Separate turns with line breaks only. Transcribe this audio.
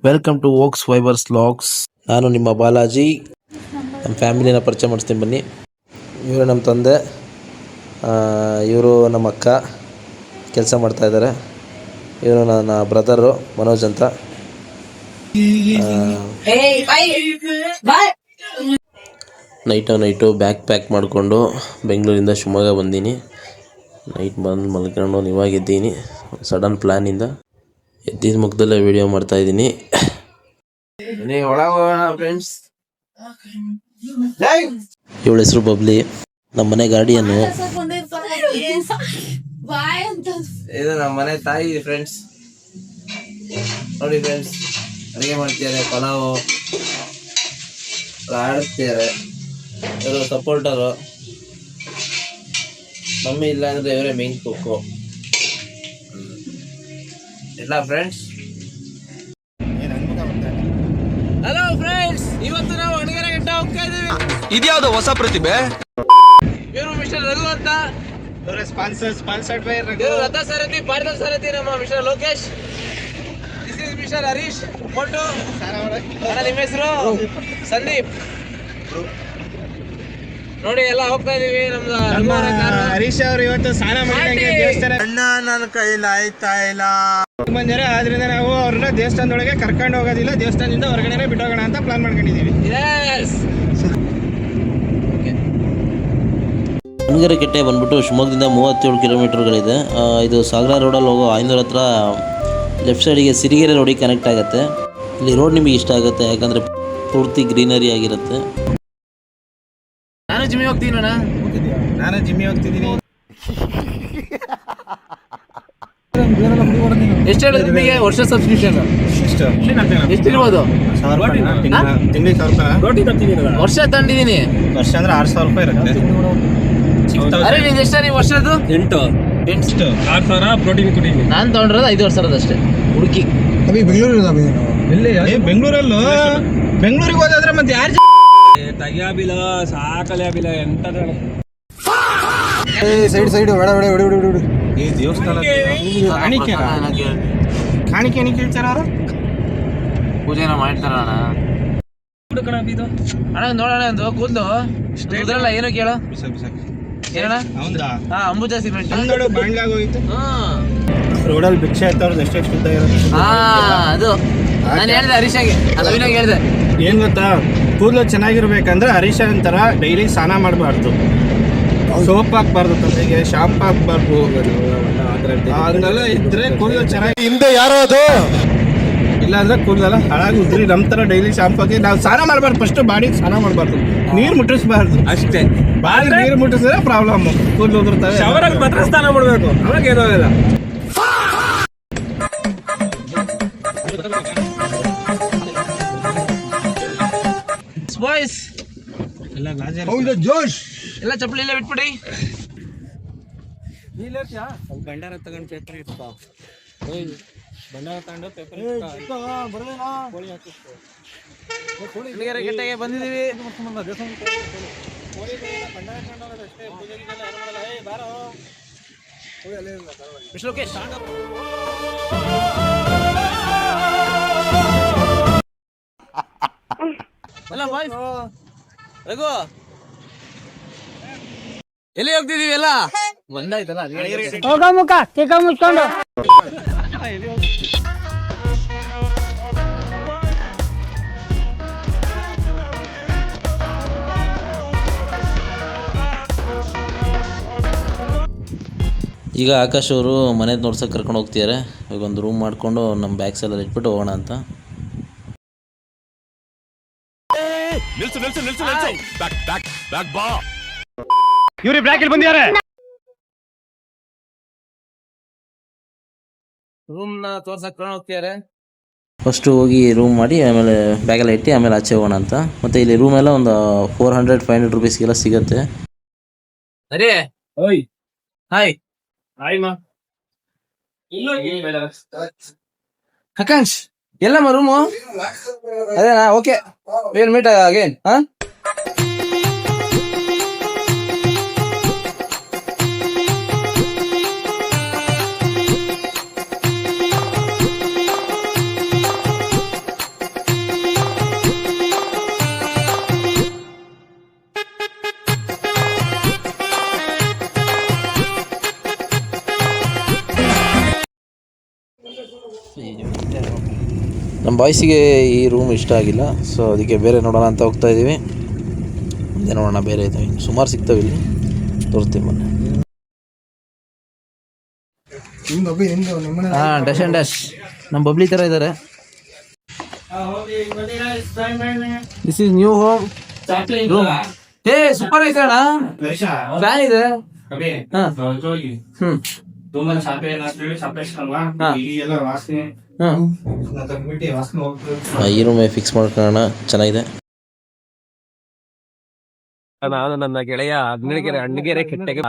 Welcome to Vox Vibers logs. ನಾನು ನಿಮ್ಮ ಬಾಲಾಜಿ. ನಮ್ಮ ಫ್ಯಾಮಿಲಿನ ಪರಿಚಯ ಮಾಡಿಸ್ತೀನಿ ಬನ್ನಿ. ಇವರು ನಮ್ಮ ತಂದೆ, ಇವರು ನಮ್ಮ ಅಕ್ಕ ಕೆಲಸ ಮಾಡ್ತಾಯಿದ್ದಾರೆ. ಇವರು ನನ್ನ ಬ್ರದರು ಮನೋಜ್ ಅಂತ. ನೈಟು ಬ್ಯಾಗ್ ಪ್ಯಾಕ್ ಮಾಡಿಕೊಂಡು ಬೆಂಗಳೂರಿಂದ ಶಿವಮೊಗ್ಗ ಬಂದೀನಿ. ನೈಟ್ ಬಂದು ಮಲ್ಕೊಂಡು ಇವಾಗ ಎದ್ದೀನಿ. ಸಡನ್ ಪ್ಲ್ಯಾನಿಂದ ಎದ್ದಿದ ಮುಖದಲ್ಲೇ ವಿಡಿಯೋ ಮಾಡ್ತಾಯಿದ್ದೀನಿ. ಇವಳ ಹೆಸರು ಬಬ್ಲಿ, ನಮ್ಮ ಮನೆ ಗಾರ್ಡಿಯನ್ನು.
ಇದು ನಮ್ಮ ಮನೆ ತಾಯಿ ಫ್ರೆಂಡ್ಸ್. ನೋಡಿ ಫ್ರೆಂಡ್ಸ್, ಅಡುಗೆ ಮಾಡ್ತಿದ್ದಾರೆ, ಪಲಾವು ಆಡಿಸ್ತಿದ್ದಾರೆ. ಇವರು ಸಪೋರ್ಟರು. ಮಮ್ಮಿ ಇಲ್ಲ ಅಂದ್ರೆ ಇವರೇ ಮೇನ್ ಕುಕ್ಕು ಎಲ್ಲ ಫ್ರೆಂಡ್ಸ್. ಹಲೋ ಫ್ರೆಂಡ್ಸ್, ಇವತ್ತು ನಾವು ಅಣಗೆರೆ ಗಂಟ ಹೋಗ್ತಾ ಇದೀವಿ.
ಇದ್ಯಾವ್ದು ಹೊಸ ಪ್ರತಿಭೆ?
ಇವರು ಮಿಸ್ಟರ್ ರಘು ಅಂತ. Sponsored by Raghu. ರಥ ಸಾರಥಿ, ಪಾರ್ದಲ್ ಸಾರಥಿ ನಮ್ಮ mister Lokesh. This is mister Harish photo. ನಿಮ್ಮ ಹೆಸರು ಸಂದೀಪ್. ನೋಡಿ ಎಲ್ಲ ಹೋಗ್ತಾ ಇದೀವಿ. ನಮ್ದು
ಹರೀಶ್ ಅವರು ಇವತ್ತು ಸ್ನಾನ ಮಾಡಿ ದೇವಸ್ಥಾನ ಅಣ್ಣ ನನ್ನ ಕೈಲಿ ಆಯ್ತಾ ಇಲ್ಲ ಬಂದರೆ, ಆದ್ರಿಂದ ನಾವು ಅವ್ರನ್ನ ದೇವಸ್ಥಾನದೊಳಗೆ ಕರ್ಕೊಂಡು ಹೋಗೋದಿಲ್ಲ, ದೇವಸ್ಥಾನದಿಂದ ಹೊರಗಡೆ ಬಿಟ್ಟೋಗೋಣ ಅಂತ ಪ್ಲಾನ್ ಮಾಡ್ಕೊಂಡಿದೀವಿ.
ಅಣಗೆರೆ ಕೆಟ್ಟೆ ಬಂದ್ಬಿಟ್ಟು ಶಿವಮೊಗ್ಗದಿಂದ 37 ಕಿಲೋಮೀಟರ್ಗಳಿದೆ. ಇದು ಸಾಗರ ರೋಡಲ್ಲಿ ಹೋಗೋ ಆಯ್ನೂರ ಹತ್ರ ಲೆಫ್ಟ್ ಸೈಡಿಗೆ ಸಿರಿಗೆರೆ ರೋಡಿಗೆ ಕನೆಕ್ಟ್ ಆಗುತ್ತೆ. ಇಲ್ಲಿ ರೋಡ್ ನಿಮಗೆ ಇಷ್ಟ ಆಗುತ್ತೆ, ಯಾಕಂದರೆ ಪೂರ್ತಿ ಗ್ರೀನರಿ ಆಗಿರುತ್ತೆ.
ನಾನು ಜಿಮ್ಮಿ ಹೋಗ್ತೀನಿ.
ನಾನು ಜಿಮ್ಮಿ ಹೋಗ್ತಿದ್ದೀನಿ.
ಎಷ್ಟು ಹೇಳಿದ್ರು ನಿಮಗೆ ವರ್ಷ ಸಬ್ಸ್ಕ್ರಿಪ್ಷನ್? ಎಷ್ಟಿರ್ಬೋದು?
ತಿಂಗಳಿಗೆ 1000 ರೂಪಾಯಿ.
ವರ್ಷ ತಂದಿದ್ದೀನಿ.
ವರ್ಷ ಅಂದ್ರೆ 6000 ರೂಪಾಯಿ ಇರುತ್ತೆ.
ಅರೆ ನಿಂದು ಎಷ್ಟು ನೀವು ವರ್ಷದ್ದು?
8 6000 ಪ್ರೋಟೀನ್ ಕುಡಿನಿ.
ನಾನು ತಗೊಂಡಿರೋದು 5 ವರ್ಷದ ಅಷ್ಟೇ. ಹುಡುಕಿ
ಬೆಂಗಳೂರಲ್ಲೂ ಬೆಂಗಳೂರಿಗೆ ಹೋದ್ರೆ ಮತ್ತೆ ಯಾರು
ತಗ್ಯಾಬಿಲ್ಲ ಸಾಕಲ್ಯಾಬಿಲ್ಲ ಎಂತ
ಸೈಡ್ ಈ ದೇವಸ್ಥಾನ ಕಾಣಿಕೆ ಕೇಳ್ತಾರ ಅವರು.
ಪೂಜೆನ ಮಾಡ್ತಾರ ಅಣ್ಣ. ನೋಡೋಣ ಒಂದು ಕೂದಲು ಇದ್ರಲ್ಲ, ಏನು ಕೇಳು ಏನಣ್ಣ? ಹಾ, ಅಂಬುಜಾ ಸಿಮೆಂಟ್
ಬಾಣ್ಲಾಗ ಹೋಗಿತ್ತು. ರೋಡಲ್ಲಿ ಭಿಕ್ಷೆ ಎತ್ತವ್ರದ್ದು ಎಷ್ಟೆಷ್ಟು ಉದ್ದ ಇರೋದು.
ಅದು ನಾನು ಹೇಳಿದೆ ಹರೀಶಾಗೆ, ಅವಿನಾಗ ಹೇಳಿದೆ.
ಏನ್ ಗೊತ್ತಾ, ಕೂದಲು ಚೆನ್ನಾಗಿರ್ಬೇಕಂದ್ರೆ ಹರೀಶ ಅಂತಾರ ಡೈಲಿ ಸ್ನಾನ ಮಾಡಬಾರ್ದು, ಸೋಪ್ ಹಾಕ್ಬಾರ್ದು, ತಲೆಗೆ ಶಾಂಪು ಹಾಕ್ಬಾರ್ದು. ಅದನ್ನೆಲ್ಲ ಇದ್ರೆ ಕೂದಲು ಚೆನ್ನಾಗಿ. ಹಿಂದೆ ಯಾರೋ ಅದು ಇಲ್ಲ ಅಂದ್ರೆ ಕೂದಲೆಲ್ಲ ಹಾಳಾಗಿ ಉದ್ರಿ. ನಮ್ಮ ತರ ಡೈಲಿ ಶಾಂಪು ಹಾಕಿ ನಾವು ಸ್ನಾನ ಮಾಡಬಾರ್ದು. ಫಸ್ಟ್ ಬಾಡಿಗೆ ಸ್ನಾನ ಮಾಡಬಾರ್ದು, ನೀರು ಮುಟ್ಟಿಸ್ಬಾರ್ದು ಅಷ್ಟೇ. ಬಾಡಿ ನೀರು ಮುಟ್ಟಿಸಿದ್ರೆ ಪ್ರಾಬ್ಲಮ್, ಕೂದಲು ಉದುರ್ತಾರೆ.
ಅವರಾಗ ಮಾತ್ರ ಸ್ನಾನ ಮಾಡಬೇಕು, ಅವಾಗ ಏನಾಗಲ್ಲ.
ಬಾಯ್ಸ್
ಹೌದು ಜೋಶ್
ಎಲ್ಲ ಚಪ್ಪಲಿ ಎಲ್ಲ ಬಿಟ್ಬಿಡಿ.
ಭಂಡಾರ ತಗೊಂಡು ಪೇಪರ್ ಇಡ್ತಾ ಭಂಡಾರ ತಗೊಂಡು ಪೇಪರ್
ಅಣಗೆರೆ ಗಂಟೆಗೆ ಬಂದಿದ್ದೀವಿ. ಲೋಕೇಶ್ ಅಲ್ಲ ಬಾಯ್ಸ್. ರಘು ಎಲ್ಲಿ ಹೋಗ್ತಿದೀವಿ? ಎಲ್ಲ ಬಂದಾಯ್ತಲ್ಲ
ಹೋಗ ಮುಖ ತಿಕ್ಕ ಮುಚ್ಕೊಂಡು.
ಈಗ ಆಕಾಶ್ ಅವರು ಮನೆ ನೋಡ್ಸೋಕೆ ಕರ್ಕೊಂಡು ಹೋಗ್ತಿದ್ದಾರೆ. ಈಗ ಒಂದು ರೂಮ್ ಮಾಡಿಕೊಂಡು ನಮ್ಮ ಬ್ಯಾಗ್ಸ್ ಎಲ್ಲ ಇಟ್ಬಿಟ್ಟು ಹೋಗೋಣ ಅಂತ.
ಇವ್ರಿ ಬ್ಲಾಕ್ ಬಂದಿದ್ದಾರೆ.
ರೂಮ್ ನ ತೋರ್ಸಕ್ ಹೋಗ್ತಿದ್ದಾರೆ.
ಫಸ್ಟು ಹೋಗಿ ರೂಮ್ ಮಾಡಿ ಆಮೇಲೆ ಬ್ಯಾಗೆಲ್ಲ ಇಟ್ಟು ಆಮೇಲೆ ಆಚೆ ಹೋಗೋಣ ಅಂತ. ಮತ್ತು ಇಲ್ಲಿ ರೂಮ್ ಎಲ್ಲ ಒಂದು 400-500 ರೂಪೀಸ್ಗೆಲ್ಲ ಸಿಗುತ್ತೆ.
ಸರಿ.
ಓಯ್
ಹಾಯ್
ಹಾಯ್ ಮಾ.
ಆಕಾಶ್ ಎಲ್ಲಮ್ಮ ರೂಮು? ಅದೇನಾ? Okay, will meet again. ಹಾ,
ನಮ್ಮ ಬಾಯ್ಸಿಗೆ ಈ ರೂಮ್ ಇಷ್ಟ ಆಗಿಲ್ಲ, ಸೊ ಅದಕ್ಕೆ ಬೇರೆ ನೋಡೋಣ ಅಂತ ಹೋಗ್ತಾ ಇದ್ದೀವಿ. ಮುಂದೆ ನೋಡೋಣ, ಬೇರೆ ಇದ್ದಾವೆ ಇನ್ನು ಸುಮಾರು ಸಿಗ್ತವೆ ಇಲ್ಲಿ, ತೋರಿಸ್ತೀನಿ ಮೊನ್ನೆ. ಹಾಂ, ಡ್ಯಾಶ್ ಆ್ಯಂಡ್ ಡ್ಯಾಶ್ ನಮ್ಮ ಬಬ್ಲಿ ಥರ ಇದ್ದಾರೆ. This is new home room. ಏ ಸೂಪರ್ ಐತೆ ಅಣ್ಣ, ಫ್ಯಾನ್ ಇದೆ. ಈ ರೂಮೇ ಫಿಕ್ಸ್ ಮಾಡ್ಕೊಳ್ಳೋಣ, ಚೆನ್ನಾಗಿದೆ.
ನಾನು ನನ್ನ ಗೆಳೆಯ ಹದಿನೇಳಗೆರೆ ಅಣ್ಣಗೆರೆ ಕೆಟ್ಟೆಗೆ